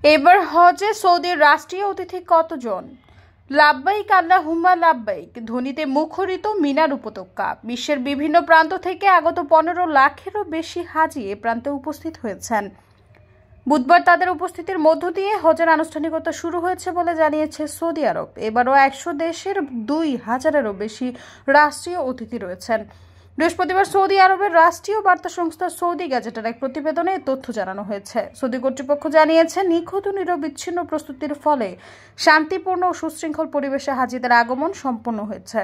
এবার হজে সৌদির রাষ্ট্রীয় অতিথি কতজন? লাব্বাইক আল্লাহুম্মা লাব্বাইক ধ্বনিতে মুখরিত মিনার উপত্যকা। বিশ্বের বিভিন্ন প্রান্ত থেকে আগত 15 লাখেরও বেশি হাজি এ প্রান্তে উপস্থিত হয়েছেন। বুধবার তাদের উপস্থিতির মধ্য দিয়ে হজের আনুষ্ঠানিকতা শুরু হয়েছে বলে জানিয়েছে সৌদি আরব। এবারও 100 দেশের 2000-এরও বেশি রাষ্ট্রীয় অতিথি রয়েছেন। বৃহস্পতিবার সৌদি আরবের রাষ্ট্রীয় বার্তা সংস্থা সৌদি গ্যাজেটের এক প্রতিবেদনে তথ্য জানানো হয়েছে। সৌদি কর্তৃপক্ষ জানিয়েছে, নিখুঁত ও নিরবিচ্ছিন্ন প্রস্তুতির ফলে শান্তিপূর্ণ ও সুশৃঙ্খল পরিবেশে হাজিদের আগমন সম্পন্ন হয়েছে।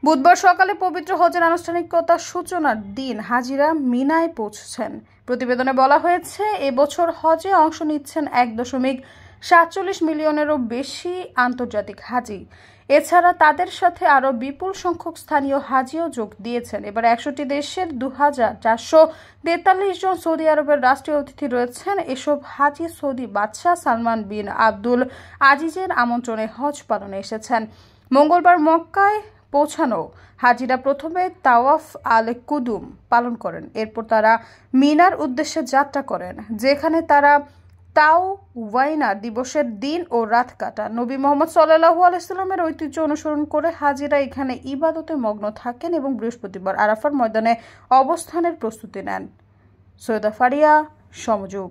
বুধবার সকালে পবিত্র হজের আনুষ্ঠানিকতার সূচনার দিন হাজিরা মিনায় পৌঁছেছেন। প্রতিবেদনে বলা হয়েছে, এবছর হজে অংশ নিচ্ছেন 1.47 মিলিয়নেরও বেশি আন্তর্জাতিক হাজি। এছাড়া তাদের সাথে আরও বিপুল সংখ্যক স্থানীয় হাজিও যোগ দিয়েছেন। এবার 100টি দেশের 2443 জন সৌদি আরবের রাষ্ট্রীয় অতিথি রয়েছেন। এসব হাজি সৌদি বাদশাহ সালমান বিন আব্দুল আজিজের আমন্ত্রণে হজ পালনে এসেছেন। মঙ্গলবার মক্কায় পৌঁছানো হাজিরা প্রথমে তাওয়াফ আল কুদুম পালন করেন। এরপর তারা মিনার উদ্দেশ্যে যাত্রা করেন, যেখানে তারা তাওয়াইনা দিবসের দিন ও রাত কাটান। নবী মোহাম্মদ সাল্লাল্লাহু আলাইহি সাল্লামের ঐতিহ্য অনুসরণ করে হাজিরা এখানে ইবাদতে মগ্ন থাকেন এবং বৃহস্পতিবার আরাফার ময়দানে অবস্থানের প্রস্তুতি নেন। সৈয়দা ফারিয়া, সমযোগ।